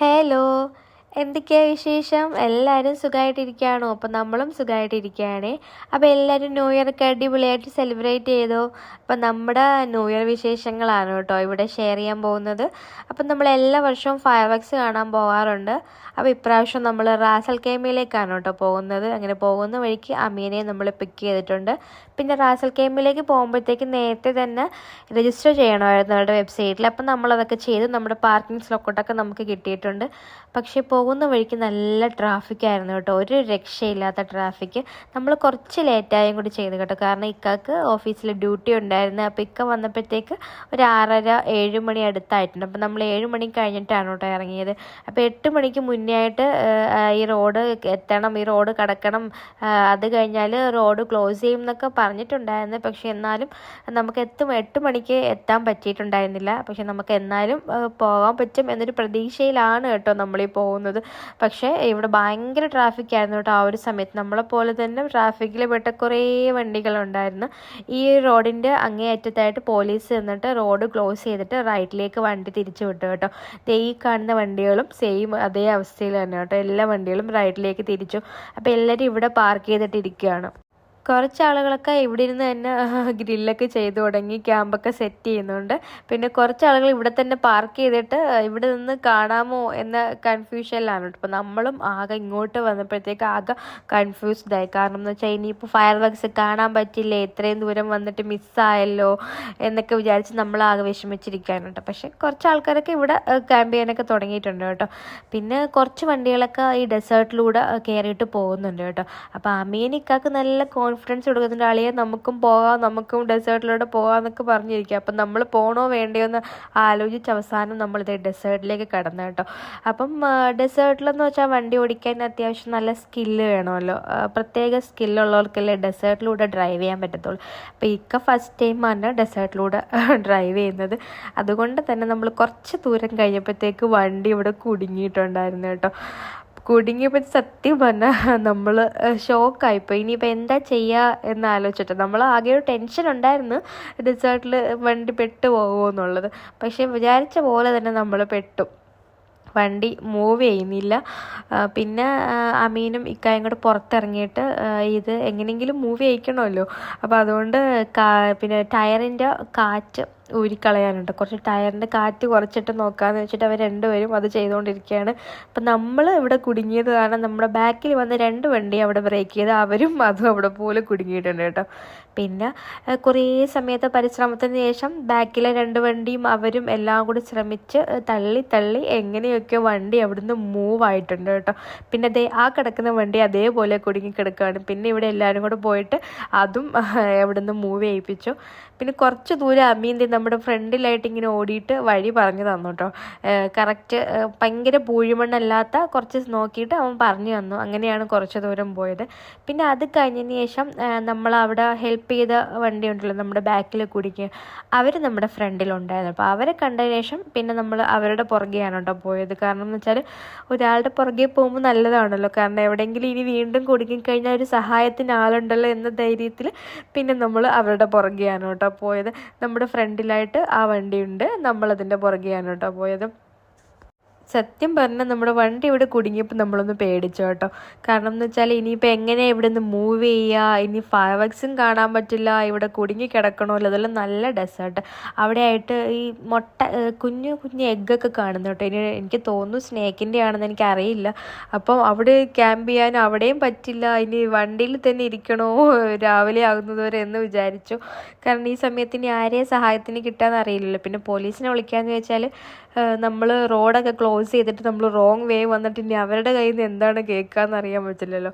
Hello, എന്തൊക്കെയാ വിശേഷം? എല്ലാവരും സുഖമായിട്ടിരിക്കുകയാണോ? അപ്പം നമ്മളും സുഖമായിട്ടിരിക്കുകയാണേ. അപ്പോൾ എല്ലാവരും ന്യൂ ഇയറൊക്കെ അടിപൊളിയായിട്ട് സെലിബ്രേറ്റ് ചെയ്തോ? അപ്പം നമ്മുടെ ന്യൂ ഇയർ വിശേഷങ്ങളാണ് കേട്ടോ ഇവിടെ ഷെയർ ചെയ്യാൻ പോകുന്നത്. അപ്പം നമ്മൾ എല്ലാ വർഷവും ഫയർ വർക്സ് കാണാൻ പോകാറുണ്ട്. അപ്പോൾ ഇപ്രാവശ്യം നമ്മൾ റാസൽ കൈമയിലേക്കാണ് കേട്ടോ പോകുന്നത്. അങ്ങനെ പോകുന്ന വഴിക്ക് അമീനെ നമ്മൾ പിക്ക് ചെയ്തിട്ടുണ്ട്. പിന്നെ റാസൽ കൈമയിലേക്ക് പോകുമ്പോഴത്തേക്ക് നേരത്തെ തന്നെ രജിസ്റ്റർ ചെയ്യണമായിരുന്നു അവരുടെ വെബ്സൈറ്റിൽ. അപ്പം നമ്മളതൊക്കെ ചെയ്ത് നമ്മുടെ പാർക്കിംഗ് സ്ലോട്ടൊക്കെ നമുക്ക് കിട്ടിയിട്ടുണ്ട്. പക്ഷേ പോകുന്ന വഴിക്ക് നല്ല ട്രാഫിക്കായിരുന്നു കേട്ടോ, ഒരു രക്ഷയില്ലാത്ത ട്രാഫിക്ക്. നമ്മൾ കുറച്ച് ലേറ്റായും കൂടി ചെയ്തു കേട്ടോ, കാരണം ഇക്കാക്ക് ഓഫീസിൽ ഡ്യൂട്ടി ഉണ്ടായിരുന്നു. അപ്പോൾ ഇക്ക വന്നപ്പോഴത്തേക്ക് ഒരു 6:30-7 മണി അടുത്തായിട്ടുണ്ട്. അപ്പോൾ നമ്മൾ 7 മണി കഴിഞ്ഞിട്ടാണ് കേട്ടോ ഇറങ്ങിയത്. അപ്പോൾ 8 മണിക്ക് മുന്നേ ആയിട്ട് ഈ റോഡ് എത്തണം, ഈ റോഡ് കടക്കണം, അത് കഴിഞ്ഞാൽ റോഡ് ക്ലോസ് ചെയ്യും എന്നൊക്കെ പറഞ്ഞിട്ടുണ്ടായിരുന്നു. പക്ഷെ എന്നാലും നമുക്ക് 8 മണിക്ക് എത്താൻ പറ്റിയിട്ടുണ്ടായിരുന്നില്ല. പക്ഷെ നമുക്ക് എന്നാലും പോകാൻ പറ്റും എന്നൊരു പ്രതീക്ഷയിലാണ് കേട്ടോ നമ്മളീ പോകുന്നത്. പക്ഷേ ഇവിടെ ഭയങ്കര ട്രാഫിക്കായിരുന്നു കേട്ടോ ആ ഒരു സമയത്ത്. നമ്മളെപ്പോലെ തന്നെ ട്രാഫിക്കിൽ പെട്ട കുറേ വണ്ടികളുണ്ടായിരുന്നു. ഈ റോഡിൻ്റെ അങ്ങേയറ്റത്തായിട്ട് പോലീസ് നിന്നിട്ട് റോഡ് ക്ലോസ് ചെയ്തിട്ട് റൈറ്റിലേക്ക് വണ്ടി തിരിച്ചു വിട്ടു കേട്ടോ. ഈ കാണുന്ന വണ്ടികളും സെയിം അതേ അവസ്ഥയിൽ തന്നെ കേട്ടോ, എല്ലാ വണ്ടികളും റൈറ്റിലേക്ക് തിരിച്ചു. അപ്പോൾ എല്ലാവരും ഇവിടെ പാർക്ക് ചെയ്തിട്ടിരിക്കുകയാണ്. കുറച്ച് ആളുകളൊക്കെ ഇവിടെ ഇരുന്ന് തന്നെ ഗ്രില്ലൊക്കെ ചെയ്തു തുടങ്ങി, ക്യാമ്പൊക്കെ സെറ്റ് ചെയ്യുന്നുണ്ട്. പിന്നെ കുറച്ച് ആളുകൾ ഇവിടെ തന്നെ പാർക്ക് ചെയ്തിട്ട് ഇവിടെ നിന്ന് കാണാമോ എന്ന കൺഫ്യൂഷനിലാണ് കേട്ടോ. അപ്പോൾ നമ്മളും ആകെ ഇങ്ങോട്ട് വന്നപ്പോഴത്തേക്ക് ആകെ കൺഫ്യൂസ്ഡായി. കാരണം എന്ന് വെച്ചാൽ ഇനിയിപ്പോൾ ഫയർ വർക്ക്സ് കാണാൻ പറ്റില്ലേ, ഇത്രയും ദൂരം വന്നിട്ട് മിസ്സായല്ലോ എന്നൊക്കെ വിചാരിച്ച് നമ്മൾ ആകെ വിഷമിച്ചിരിക്കുകയാണ് കേട്ടോ. പക്ഷേ കുറച്ച് ആൾക്കാരൊക്കെ ഇവിടെ ക്യാമ്പ് ചെയ്യാനൊക്കെ തുടങ്ങിയിട്ടുണ്ട് കേട്ടോ. പിന്നെ കുറച്ച് വണ്ടികളൊക്കെ ഈ ഡെസേർട്ടിലൂടെ കയറിയിട്ട് പോകുന്നുണ്ട് കേട്ടോ. അപ്പോൾ അമീനിക്കാക്ക് നല്ല കോൺഫിഡൻസ് കൊടുക്കുന്നുണ്ട്, ആളിയെ നമുക്കും പോകാം, നമുക്കും ഡെസേർട്ടിലൂടെ പോകാമെന്നൊക്കെ പറഞ്ഞിരിക്കുക. അപ്പം നമ്മൾ പോകണോ വേണ്ടയോ എന്ന് ആലോചിച്ച് അവസാനം നമ്മളിത് ഡെസേർട്ടിലേക്ക് കടന്നു കേട്ടോ. അപ്പം ഡെസേർട്ടിലെന്ന് വെച്ചാൽ വണ്ടി ഓടിക്കാൻ അത്യാവശ്യം നല്ല സ്കില്ല് വേണമല്ലോ, പ്രത്യേക സ്കില്ലുള്ളവർക്കല്ലേ ഡെസേർട്ടിലൂടെ ഡ്രൈവ് ചെയ്യാൻ പറ്റത്തുള്ളൂ. അപ്പോൾ ഇക്ക ഫസ്റ്റ് ടൈമാണ് ഡെസേർട്ടിലൂടെ ഡ്രൈവ് ചെയ്യുന്നത്. അതുകൊണ്ട് തന്നെ നമ്മൾ കുറച്ച് ദൂരം കഴിഞ്ഞപ്പോഴത്തേക്ക് വണ്ടി ഇവിടെ കുടുങ്ങിയിട്ടുണ്ടായിരുന്നു കേട്ടോ. കുടുങ്ങിയപ്പോൾ സത്യം പറഞ്ഞാൽ നമ്മൾ ഷോക്കായിപ്പോയി. ഇനിയിപ്പോൾ എന്താ ചെയ്യുക എന്ന് ആലോചിച്ചിട്ട് നമ്മൾ ആകെ ഒരു ടെൻഷൻ ഉണ്ടായിരുന്നു, ഡെസേർട്ടിൽ വണ്ടി പെട്ടു പോകുമോ എന്നുള്ളത്. പക്ഷേ വിചാരിച്ച പോലെ തന്നെ നമ്മൾ പെട്ടു, വണ്ടി മൂവ് ചെയ്യുന്നില്ല. പിന്നെ അമീനും ഇക്കായും കൂടെ പുറത്തിറങ്ങിയിട്ട് ഇത് എങ്ങനെയെങ്കിലും മൂവ് ചെയ്യിക്കണമല്ലോ. അപ്പോൾ അതുകൊണ്ട് പിന്നെ ടയറിൻ്റെ കാറ്റ് ഊരിക്കളയാനുണ്ട്, കുറച്ച് ടയറിൻ്റെ കാറ്റ് കുറച്ചിട്ട് നോക്കാമെന്ന് വെച്ചിട്ട് അവർ രണ്ടുപേരും അത് ചെയ്തുകൊണ്ടിരിക്കുകയാണ്. അപ്പം നമ്മൾ ഇവിടെ കുടുങ്ങിയത് കാരണം നമ്മുടെ ബാക്കിൽ വന്ന് 2 വണ്ടി അവിടെ ബ്രേക്ക് ചെയ്ത് അവരും അതും അവിടെ പോലെ കുടുങ്ങിയിട്ടുണ്ട് കേട്ടോ. പിന്നെ കുറേ സമയത്തെ പരിശ്രമത്തിന് ശേഷം ബാക്കിലെ 2 വണ്ടിയും അവരും എല്ലാം കൂടി ശ്രമിച്ച് തള്ളി എങ്ങനെയൊക്കെ വണ്ടി അവിടുന്ന് മൂവ് ആയിട്ടുണ്ട് കേട്ടോ. പിന്നെ ആ കിടക്കുന്ന വണ്ടി അതേപോലെ കുടുങ്ങിക്കിടക്കുകയാണ്. പിന്നെ ഇവിടെ എല്ലാവരും കൂടെ പോയിട്ട് അതും അവിടുന്ന് മൂവ് ചെയ്യിപ്പിച്ചു. പിന്നെ കുറച്ച് ദൂരം അമീന്തി നമ്മുടെ ഫ്രണ്ടിലായിട്ട് ഇങ്ങനെ ഓടിയിട്ട് വഴി പറഞ്ഞു തന്നു കേട്ടോ. കറക്റ്റ് ഭയങ്കര പൂഴിമണ്ണല്ലാത്ത കുറച്ച് നോക്കിയിട്ട് അവൻ പറഞ്ഞു തന്നു. അങ്ങനെയാണ് കുറച്ച് ദൂരം പോയത്. പിന്നെ അത് കഴിഞ്ഞതിന് ശേഷം നമ്മൾ അവിടെ ഹെൽപ്പ് ചെയ്ത വണ്ടി ഉണ്ടല്ലോ നമ്മുടെ ബാക്കിൽ കുടിക്കുക, അവർ നമ്മുടെ ഫ്രണ്ടിലുണ്ടായിരുന്നു. അപ്പോൾ അവരെ കണ്ടതിന് ശേഷം പിന്നെ നമ്മൾ അവരുടെ പുറകെയാണ് കേട്ടോ പോയത്. കാരണം എന്ന് വെച്ചാൽ ഒരാളുടെ പുറകെ പോകുമ്പോൾ നല്ലതാണല്ലോ, കാരണം എവിടെയെങ്കിലും ഇനി വീണ്ടും കുടുങ്ങിക്കഴിഞ്ഞാൽ ഒരു സഹായത്തിന് ആളുണ്ടല്ലോ എന്ന ധൈര്യത്തിൽ പിന്നെ നമ്മൾ അവരുടെ പുറകെയാണ് കേട്ടോ പോയത്. നമ്മുടെ ഫ്രണ്ടിലായിട്ട് ആ വണ്ടിയുണ്ട്, നമ്മളതിൻ്റെ പുറകെയാണ് കേട്ടോ പോയത്. സത്യം പറഞ്ഞാൽ നമ്മുടെ വണ്ടി ഇവിടെ കുടുങ്ങിയപ്പോൾ നമ്മളൊന്ന് പേടിച്ചു കേട്ടോ. കാരണം എന്ന് വെച്ചാൽ ഇനിയിപ്പോൾ എങ്ങനെ ഇവിടെ നിന്ന് മൂവ് ചെയ്യുക, ഇനി ഫയർ വർക്സും കാണാൻ പറ്റില്ല, ഇവിടെ കുടുങ്ങി കിടക്കണമല്ലോ. അതെല്ലാം നല്ല ഡെസേർട്ട്. അവിടെ ആയിട്ട് ഈ കുഞ്ഞു എഗ്ഗൊക്കെ കാണുന്നു കേട്ടോ. എനിക്ക് തോന്നുന്നു സ്നേക്കിൻ്റെ ആണെന്ന് എനിക്കറിയില്ല. അപ്പം അവിടെ ക്യാമ്പ് ചെയ്യാൻ അവിടെയും പറ്റില്ല, ഇനി വണ്ടിയിൽ തന്നെ ഇരിക്കണോ രാവിലെ ആകുന്നതുവരെ എന്ന് വിചാരിച്ചു. കാരണം ഈ സമയത്ത് ഇനി ആരെയും സഹായത്തിന് കിട്ടാമെന്ന് അറിയില്ലല്ലോ. പിന്നെ പോലീസിനെ വിളിക്കാമെന്ന് വെച്ചാൽ നമ്മൾ റോഡൊക്കെ ക്ലോസ് ചെയ്തിട്ട് നമ്മൾ റോങ് വേ വന്നിട്ട് ഇനി അവരുടെ കയ്യിൽ നിന്ന് എന്താണ് കേൾക്കാമെന്ന് അറിയാൻ പറ്റില്ലല്ലോ.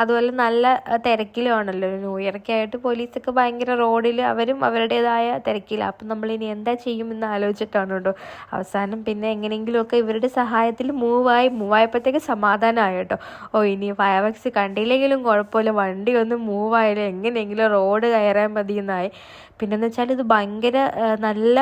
അതുപോലെ നല്ല തിരക്കിലുമാണല്ലോ ന്യൂ ഇയറൊക്കെ ആയിട്ട്. പോലീസൊക്കെ ഭയങ്കര റോഡിൽ അവരും അവരുടേതായ തിരക്കിലാണ്. അപ്പം നമ്മളിനി എന്താ ചെയ്യുമെന്ന് ആലോചിച്ചിട്ടാണ് കേട്ടോ. അവസാനം പിന്നെ എങ്ങനെയെങ്കിലുമൊക്കെ ഇവരുടെ സഹായത്തിൽ മൂവായപ്പോഴത്തേക്ക് സമാധാനമായി കേട്ടോ. ഇനി ഫയർ വർക്സ് കണ്ടില്ലെങ്കിലും കുഴപ്പമില്ല, വണ്ടി ഒന്ന് മൂവായാലും എങ്ങനെയെങ്കിലും റോഡ് കയറാൻ മതി എന്നായി. പിന്നെന്ന് വെച്ചാൽ ഇത് ഭയങ്കര നല്ല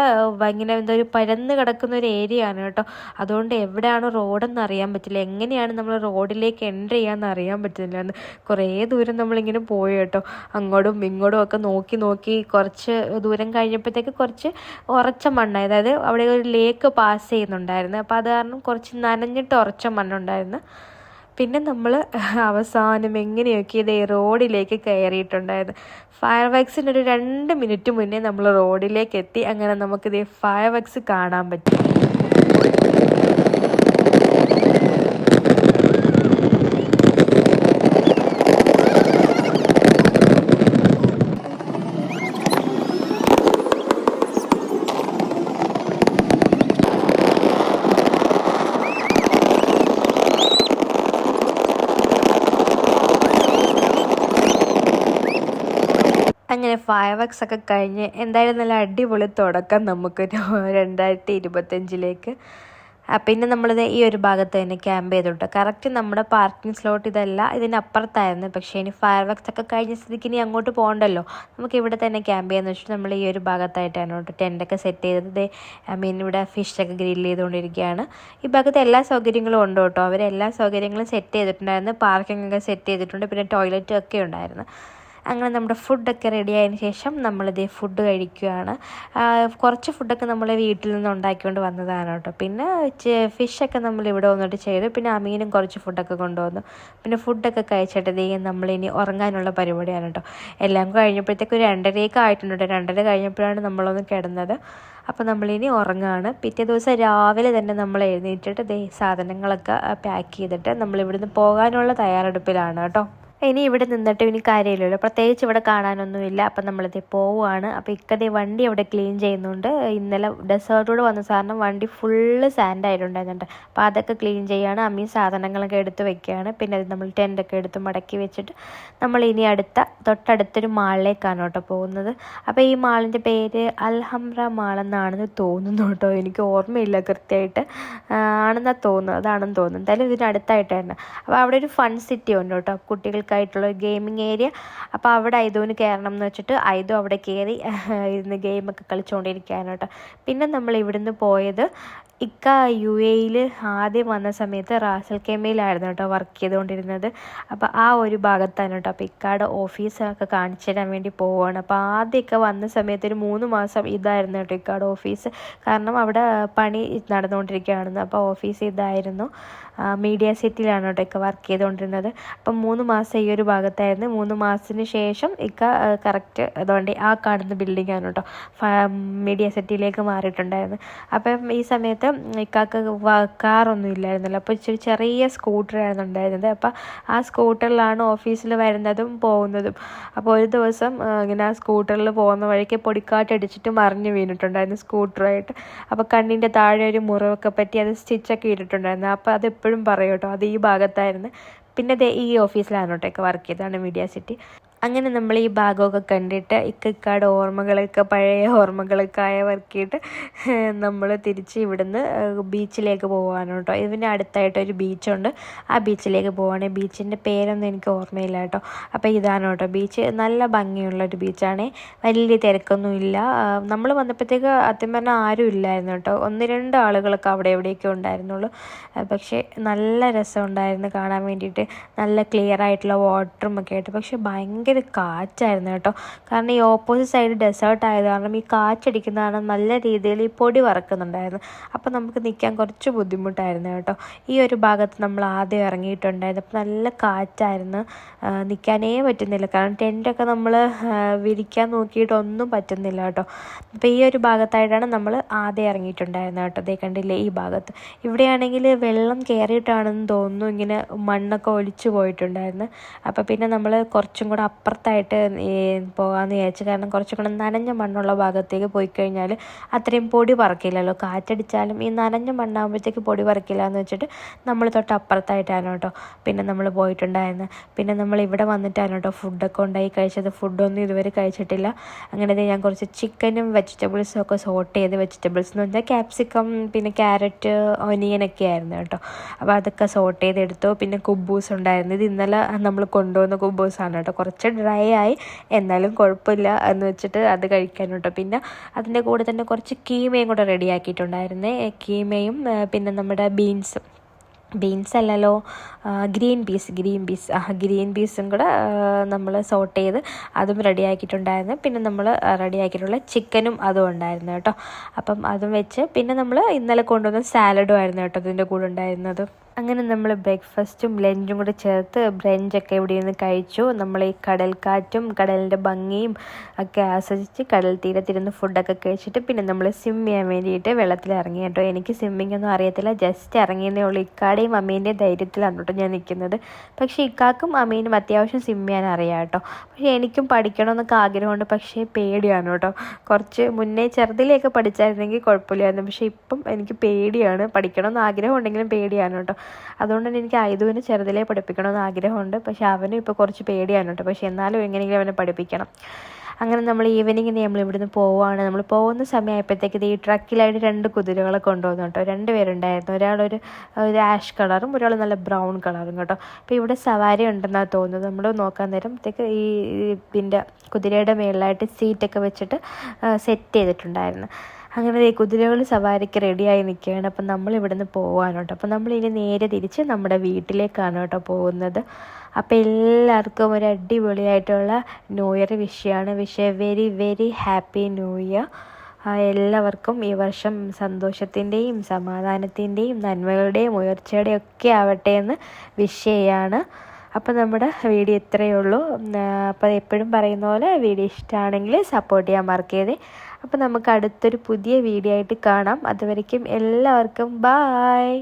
ഇങ്ങനെ എന്താ ഒരു പരന്ന് കിടക്കുന്ന ഒരു ഏരിയ ആണ് കേട്ടോ. അതുകൊണ്ട് എവിടെയാണ് റോഡെന്ന് അറിയാൻ പറ്റില്ല, എങ്ങനെയാണ് നമ്മൾ റോഡിലേക്ക് എൻ്റർ ചെയ്യാമെന്ന് അറിയാൻ പറ്റില്ല. കുറേ ദൂരം നമ്മളിങ്ങനെ പോയി കേട്ടോ. അങ്ങോട്ടും ഇങ്ങോട്ടും ഒക്കെ നോക്കി നോക്കി കുറച്ച് ദൂരം കഴിഞ്ഞപ്പോഴത്തേക്ക് കുറച്ച് ഉറച്ച മണ്ണായി, അതായത് അവിടെ ഒരു ലേക്ക് പാസ് ചെയ്യുന്നുണ്ടായിരുന്നു. അപ്പോൾ അത് കാരണം കുറച്ച് നനഞ്ഞിട്ട് ഉറച്ച മണ്ണുണ്ടായിരുന്നു. പിന്നെ നമ്മൾ അവസാനം എങ്ങനെയൊക്കെ ഇതേ റോഡിലേക്ക് കയറിയിട്ടുണ്ടായിരുന്നു. ഫയർ വർക്സിന് ഒരു 2 മിനിറ്റ് മുന്നേ നമ്മൾ റോഡിലേക്ക് എത്തി. അങ്ങനെ നമുക്കിതേ ഫയർ വർക്സ് കാണാൻ പറ്റും. അങ്ങനെ ഫയർ വർക്സ് ഒക്കെ കഴിഞ്ഞ് എന്തായാലും നല്ല അടിപൊളി തുടക്കം നമുക്ക് 2025 പിന്നെ നമ്മളിത് ഈ ഒരു ഭാഗത്ത് തന്നെ ക്യാമ്പ് ചെയ്തിട്ട് കറക്റ്റ് നമ്മുടെ പാർക്കിംഗ് സ്ലോട്ട് ഇതല്ല, ഇതിനപ്പുറത്തായിരുന്നു. പക്ഷേ ഇനി ഫയർ വർക്സ് ഒക്കെ കഴിഞ്ഞ സ്ഥിതിക്ക് ഇനി അങ്ങോട്ട് പോകണ്ടല്ലോ, നമുക്ക് ഇവിടെ തന്നെ ക്യാമ്പ് ചെയ്യാന്ന് വെച്ചിട്ട് നമ്മൾ ഈ ഒരു ഭാഗത്തായിട്ടാണ് കേട്ടോ ടെൻ്റൊക്കെ സെറ്റ് ചെയ്തത്. ഇവിടെ ഫിഷൊക്കെ ഗ്രില്ല് ചെയ്തുകൊണ്ടിരിക്കുകയാണ്. ഈ ഭാഗത്ത് എല്ലാ സൗകര്യങ്ങളും ഉണ്ട് കേട്ടോ, അവരെല്ലാ സൗകര്യങ്ങളും സെറ്റ് ചെയ്തിട്ടുണ്ടായിരുന്നു. പാർക്കിംഗ് ഒക്കെ സെറ്റ് ചെയ്തിട്ടുണ്ട്, പിന്നെ ടോയ്ലറ്റും ഒക്കെ ഉണ്ടായിരുന്നു. അങ്ങനെ നമ്മുടെ ഫുഡൊക്കെ റെഡി ആയതിനു ശേഷം നമ്മളിതേ ഫുഡ് കഴിക്കുകയാണ്. കുറച്ച് ഫുഡൊക്കെ നമ്മൾ വീട്ടിൽ നിന്ന് ഉണ്ടാക്കിക്കൊണ്ട് വന്നതാണ് കേട്ടോ. പിന്നെ ഫിഷൊക്കെ നമ്മൾ ഇവിടെ വന്നിട്ട് ചെയ്തു. പിന്നെ അമീനും കുറച്ച് ഫുഡൊക്കെ കൊണ്ടുവന്നു. പിന്നെ ഫുഡൊക്കെ കഴിച്ചിട്ട് നമ്മളിനി ഉറങ്ങാനുള്ള പരിപാടിയാണ് കേട്ടോ. എല്ലാം കഴിഞ്ഞപ്പോഴത്തേക്ക് ഒരു 2:30 ആയിട്ടുണ്ട്. 2:30 കഴിഞ്ഞപ്പോഴാണ് നമ്മളൊന്ന് കിടന്നത്. അപ്പോൾ നമ്മളിനി ഉറങ്ങുകയാണ്. പിറ്റേ ദിവസം രാവിലെ തന്നെ നമ്മൾ എഴുന്നേറ്റിട്ട് സാധനങ്ങളൊക്കെ പാക്ക് ചെയ്തിട്ട് നമ്മളിവിടുന്ന് പോകാനുള്ള തയ്യാറെടുപ്പിലാണ് കേട്ടോ. ഇനി ഇവിടെ നിന്നിട്ട് ഇനി കാര്യമില്ലല്ലോ, പ്രത്യേകിച്ച് ഇവിടെ കാണാനൊന്നുമില്ല. അപ്പം നമ്മളിത് പോവുകയാണ്. അപ്പോൾ ഇക്കതേ വണ്ടി അവിടെ ക്ലീൻ ചെയ്യുന്നുണ്ട്. ഇന്നലെ ഡെസേർട്ടോട് വന്ന സാധനം വണ്ടി ഫുള്ള് സാൻഡായിട്ടുണ്ടായിരുന്നുണ്ട്. അപ്പോൾ അതൊക്കെ ക്ലീൻ ചെയ്യുകയാണ്. അമ്മി സാധനങ്ങളൊക്കെ എടുത്ത് വെക്കുകയാണ്. പിന്നെ അത് നമ്മൾ ടെൻ്റൊക്കെ എടുത്ത് മടക്കി വെച്ചിട്ട് നമ്മൾ ഇനി തൊട്ടടുത്തൊരു മാളിലേക്കാണ് കേട്ടോ പോകുന്നത്. അപ്പോൾ ഈ മാളിൻ്റെ പേര് അൽഹംറ മാളെന്നാണെന്ന് തോന്നുന്നു കേട്ടോ, എനിക്ക് ഓർമ്മയില്ല കൃത്യമായിട്ട്. ആണെന്നാണ് തോന്നുന്നത്, അതാണെന്ന് തോന്നുന്നു. എന്തായാലും ഇതിനടുത്തായിട്ടാണ്. അപ്പോൾ അവിടെ ഒരു ഫൺ സിറ്റി ഉണ്ട് കേട്ടോ, കുട്ടികൾക്കായിട്ടുള്ള ഗെയിമിങ് ഏരിയ. അപ്പോൾ അവിടെ ഐദുവിന് കയറണം എന്ന് വെച്ചിട്ട് ഐദു അവിടെ കയറി ഇരുന്ന് ഗെയിമൊക്കെ കളിച്ചുകൊണ്ടിരിക്കുകയാണ് കേട്ടോ. പിന്നെ നമ്മൾ ഇവിടുന്ന് പോയത് ഇക്ക UAE ആദ്യം വന്ന സമയത്ത് റാസൽ കെമയിലായിരുന്നു കേട്ടോ വർക്ക് ചെയ്തുകൊണ്ടിരുന്നത്. അപ്പോൾ ആ ഒരു ഭാഗത്താണ് കേട്ടോ. അപ്പോൾ ഇക്കയുടെ ഓഫീസൊക്കെ കാണിച്ചു തരാൻ വേണ്ടി പോവുകയാണ്. അപ്പോൾ ആദ്യമൊക്കെ വന്ന സമയത്ത് ഒരു 3 മാസം ഇതായിരുന്നു കേട്ടോ ഇക്കയുടെ ഓഫീസ്. കാരണം അവിടെ പണി നടന്നുകൊണ്ടിരിക്കുകയാണെന്ന്. അപ്പോൾ ഓഫീസ് ഇതായിരുന്നു. മീഡിയ സിറ്റിയിലാണ് കേട്ടോ ഇക്ക വർക്ക് ചെയ്തുകൊണ്ടിരുന്നത്. അപ്പം 3 മാസം ഈ ഒരു ഭാഗത്തായിരുന്നു. 3 മാസത്തിന് ശേഷം ഇക്ക കറക്റ്റ് അതുകൊണ്ട് ആ കാണുന്ന ബിൽഡിങ്ങാണ് കേട്ടോ മീഡിയ സിറ്റിയിലേക്ക് മാറിയിട്ടുണ്ടായിരുന്നു. അപ്പം ഈ സമയത്ത് ഇക്കാക്ക് കാറൊന്നും ഇല്ലായിരുന്നല്ലോ, അപ്പോൾ ഇച്ചിരി ചെറിയ സ്കൂട്ടറായിരുന്നു ഉണ്ടായിരുന്നത്. അപ്പോൾ ആ സ്കൂട്ടറിലാണ് ഓഫീസിൽ വരുന്നതും പോകുന്നതും. അപ്പോൾ ഒരു ദിവസം ഇങ്ങനെ ആ സ്കൂട്ടറിൽ പോകുന്ന വഴിക്ക് പൊടിക്കാറ്റടിച്ചിട്ട് മറിഞ്ഞ് വീണിട്ടുണ്ടായിരുന്നു സ്കൂട്ടറായിട്ട്. അപ്പോൾ കണ്ണിൻ്റെ താഴെ ഒരു മുറിവൊക്കെ പറ്റി അത് സ്റ്റിച്ചൊക്കെ ഇട്ടിട്ടുണ്ടായിരുന്നു. അപ്പോൾ അത് എപ്പോഴും പറയും കേട്ടോ, അത് ഈ ഭാഗത്തായിരുന്നു. പിന്നെ ഈ ഓഫീസിലാണ് കേട്ടോ വർക്ക് ചെയ്തതാണ് മീഡിയ സിറ്റി. അങ്ങനെ നമ്മൾ ഈ ഭാഗമൊക്കെ കണ്ടിട്ട് ഇക്കയുടെ ഓർമ്മകളൊക്കെ പഴയ ഓർമ്മകളൊക്കെ വർക്കിയിട്ട് നമ്മൾ തിരിച്ച് ഇവിടുന്ന് ബീച്ചിലേക്ക് പോകാനാണ് കേട്ടോ. ഇതിൻ്റെ അടുത്തായിട്ടൊരു ബീച്ചുണ്ട്, ആ ബീച്ചിലേക്ക് പോവുകയാണ്. ബീച്ചിൻ്റെ പേരൊന്നും എനിക്ക് ഓർമ്മയില്ല കേട്ടോ. അപ്പോൾ ഇതാണ് കേട്ടോ ബീച്ച്. നല്ല ഭംഗിയുള്ളൊരു ബീച്ചാണ്, വലിയ തിരക്കൊന്നുമില്ല. നമ്മൾ വന്നപ്പോഴത്തേക്ക് സത്യം പറഞ്ഞാൽ ആരും ഇല്ലായിരുന്നു കേട്ടോ, 1-2 ആളുകളൊക്കെ അവിടെ എവിടെയൊക്കെ ഉണ്ടായിരുന്നുള്ളൂ. പക്ഷേ നല്ല രസമുണ്ടായിരുന്നു കാണാൻ വേണ്ടിയിട്ട്. നല്ല ക്ലിയർ ആയിട്ടുള്ള വാട്ടറും ഒക്കെ ആയിട്ട്. പക്ഷേ ഭയങ്കര കാറ്റായിരുന്നു കേട്ടോ. കാരണം ഈ ഓപ്പോസിറ്റ് സൈഡ് ഡെസേർട്ട് ആയത് കാരണം ഈ കാറ്റടിക്കുന്നതാണ് നല്ല രീതിയിൽ ഈ പൊടി വറക്കുന്നുണ്ടായിരുന്നു. അപ്പോൾ നമുക്ക് നിൽക്കാൻ കുറച്ച് ബുദ്ധിമുട്ടായിരുന്നു കേട്ടോ. ഈ ഒരു ഭാഗത്ത് നമ്മൾ ആദ്യം ഇറങ്ങിയിട്ടുണ്ടായിരുന്നു. അപ്പോൾ നല്ല കാറ്റായിരുന്നു, നിൽക്കാനേ പറ്റുന്നില്ല. കാരണം ടെൻ്റൊക്കെ നമ്മൾ വിരിക്കാൻ നോക്കിയിട്ടൊന്നും പറ്റുന്നില്ല കേട്ടോ. അപ്പോൾ ഈ ഒരു ഭാഗത്തായിട്ടാണ് നമ്മൾ ആദ്യം ഇറങ്ങിയിട്ടുണ്ടായിരുന്നത് കേട്ടോ. അതേ കണ്ടില്ലേ ഈ ഭാഗത്ത്. ഇവിടെയാണെങ്കിൽ വെള്ളം കയറിയിട്ടാണെന്ന് തോന്നുന്നു ഇങ്ങനെ മണ്ണൊക്കെ ഒലിച്ചു പോയിട്ടുണ്ടായിരുന്നു. അപ്പോൾ പിന്നെ നമ്മൾ കുറച്ചും കൂടെ അപ്പുറത്തായിട്ട് പോകാമെന്ന് വിചാരിച്ചു. കാരണം കുറച്ചും കൂടെ നനഞ്ഞ മണ്ണുള്ള ഭാഗത്തേക്ക് പോയി കഴിഞ്ഞാൽ അത്രയും പൊടി പറക്കില്ലല്ലോ, കാറ്റടിച്ചാലും ഈ നനഞ്ഞ മണ്ണാകുമ്പോഴത്തേക്ക് പൊടി പറക്കില്ല എന്ന് വെച്ചിട്ട് നമ്മൾ തൊട്ട് അപ്പുറത്തായിട്ടാണ് കേട്ടോ പിന്നെ നമ്മൾ പോയിട്ടുണ്ടായിരുന്നു. പിന്നെ നമ്മൾ ഇവിടെ വന്നിട്ടാണ് കേട്ടോ ഫുഡൊക്കെ ഉണ്ടായി കഴിച്ചത്. ഫുഡൊന്നും ഇതുവരെ കഴിച്ചിട്ടില്ല. അങ്ങനെ ഞാൻ കുറച്ച് ചിക്കനും വെജിറ്റബിൾസും ഒക്കെ സോട്ട് ചെയ്ത്, വെജിറ്റബിൾസ് എന്ന് പറഞ്ഞാൽ ക്യാപ്സിക്കം പിന്നെ ക്യാരറ്റ് ഒനിയനൊക്കെ ആയിരുന്നു കേട്ടോ. അപ്പോൾ അതൊക്കെ സോട്ട് ചെയ്തെടുത്തു. പിന്നെ കുബൂസ് ഉണ്ടായിരുന്നു. ഇത് ഇന്നലെ നമ്മൾ കൊണ്ടുവന്ന കുബൂസാണ് കേട്ടോ. കുറച്ച് ഡ്രൈ ആയി, എന്നാലും കുഴപ്പമില്ല എന്ന് വെച്ചിട്ട് അത് കഴിക്കാൻ കേട്ടോ. പിന്നെ അതിൻ്റെ കൂടെ തന്നെ കുറച്ച് കീമയും കൂടെ റെഡിയാക്കിയിട്ടുണ്ടായിരുന്നേ. കീമയും പിന്നെ നമ്മുടെ ബീൻസും ബീൻസ് അല്ലല്ലോ, ഗ്രീൻ പീസും കൂടെ നമ്മൾ സോട്ട് ചെയ്ത് അതും റെഡിയാക്കിയിട്ടുണ്ടായിരുന്നു. പിന്നെ നമ്മൾ റെഡിയാക്കിയിട്ടുള്ള ചിക്കനും അതും ഉണ്ടായിരുന്നു കേട്ടോ. അപ്പം അതും വെച്ച് പിന്നെ നമ്മൾ ഇന്നലെ കൊണ്ടുവന്ന സാലഡും ആയിരുന്നു കേട്ടോ ഇതിൻ്റെ കൂടെ ഉണ്ടായിരുന്നത്. അങ്ങനെ നമ്മൾ ബ്രേക്ക്ഫാസ്റ്റും ലഞ്ചും കൂടെ ചേർത്ത് ബ്രഞ്ചൊക്കെ ഇവിടെ ഇരുന്ന് കഴിച്ചു. നമ്മൾ ഈ കടൽക്കാറ്റും കടലിൻ്റെ ഭംഗിയും ഒക്കെ ആസ്വദിച്ച് കടൽ തീരത്തിരുന്ന് ഫുഡൊക്കെ കഴിച്ചിട്ട് പിന്നെ നമ്മൾ സ്വിം ചെയ്യാൻ വേണ്ടിയിട്ട് വെള്ളത്തിൽ ഇറങ്ങി കേട്ടോ. എനിക്ക് സ്വിമ്മിംഗ് ഒന്നും അറിയത്തില്ല, ജസ്റ്റ് ഇറങ്ങിയതേ ഉള്ളൂ. ഇക്കാടെയും അമ്മേൻ്റെയും ധൈര്യത്തിലാണ് കേട്ടോ ഞാൻ നിൽക്കുന്നത്. പക്ഷേ ഇക്കാക്കും അമ്മേനും അത്യാവശ്യം സ്വിം ചെയ്യാൻ അറിയാം കേട്ടോ. പക്ഷേ എനിക്കും പഠിക്കണമെന്നൊക്കെ ആഗ്രഹമുണ്ട്, പക്ഷേ പേടിയാണ് കേട്ടോ. കുറച്ച് മുന്നേ ചെറുതിലെയൊക്കെ പഠിച്ചായിരുന്നെങ്കിൽ കുഴപ്പമില്ലായിരുന്നു, പക്ഷേ ഇപ്പം എനിക്ക് പേടിയാണ്. പഠിക്കണമെന്ന് ആഗ്രഹം ഉണ്ടെങ്കിലും പേടിയാണ് കേട്ടോ. അതുകൊണ്ട് തന്നെ എനിക്ക് ഐതുവിന് ചെറുതിലേ പഠിപ്പിക്കണമെന്ന് ആഗ്രഹമുണ്ട്, പക്ഷേ അവനും ഇപ്പോൾ കുറച്ച് പേടിയാണ് കേട്ടോ. പക്ഷേ എന്നാലും എങ്ങനെയെങ്കിലും അവനെ പഠിപ്പിക്കണം. അങ്ങനെ നമ്മൾ ഈവനിങ്ങിന് നമ്മൾ ഇവിടുന്ന് പോവുകയാണ്. നമ്മൾ പോകുന്ന സമയമായപ്പോഴത്തേക്ക് ഈ ട്രക്കിലായിട്ട് 2 കുതിരകളെ കൊണ്ടുവന്നു കേട്ടോ. 2 പേരുണ്ടായിരുന്നു, ഒരാളൊരു ആഷ് കളറും ഒരാൾ നല്ല ബ്രൗൺ കളറും കേട്ടോ. അപ്പോൾ ഇവിടെ സവാരി ഉണ്ടെന്നാണ് തോന്നുന്നത്. നമ്മൾ നോക്കാൻ നേരത്തേക്ക് ഈ ഇതിൻ്റെ കുതിരയുടെ മേളിലായിട്ട് സീറ്റൊക്കെ വെച്ചിട്ട് സെറ്റ് ചെയ്തിട്ടുണ്ടായിരുന്നു. അങ്ങനെ ഈ കുതിരകൾ സവാരിക്ക് റെഡിയായി നിൽക്കുകയാണ്. അപ്പം നമ്മൾ ഇവിടുന്ന് പോകാൻ കേട്ടോ. അപ്പം നമ്മളിനി നേരെ തിരിച്ച് നമ്മുടെ വീട്ടിലേക്കാണ് കേട്ടോ പോകുന്നത്. അപ്പോൾ എല്ലാവർക്കും ഒരു അടിപൊളിയായിട്ടുള്ള ന്യൂ ഇയർ വിഷയമാണ്. Very very happy new year. എല്ലാവർക്കും ഈ വർഷം സന്തോഷത്തിൻ്റെയും സമാധാനത്തിൻ്റെയും നന്മകളുടെയും ഉയർച്ചയുടെയും ഒക്കെ ആവട്ടെ എന്ന് വിഷ് ചെയ്യാണ്. അപ്പോൾ നമ്മുടെ വീഡിയോ ഇത്രയേ ഉള്ളൂ. അപ്പോൾ എപ്പോഴും പറയുന്ന പോലെ വീഡിയോ ഇഷ്ടമാണെങ്കിൽ സപ്പോർട്ട് ചെയ്യാൻ മറക്കരുത്. അപ്പോൾ നമുക്ക് അടുത്തൊരു പുതിയ വീഡിയോ ആയിട്ട് കാണാം. അതുവരയ്ക്കും എല്ലാവർക്കും ബായ്.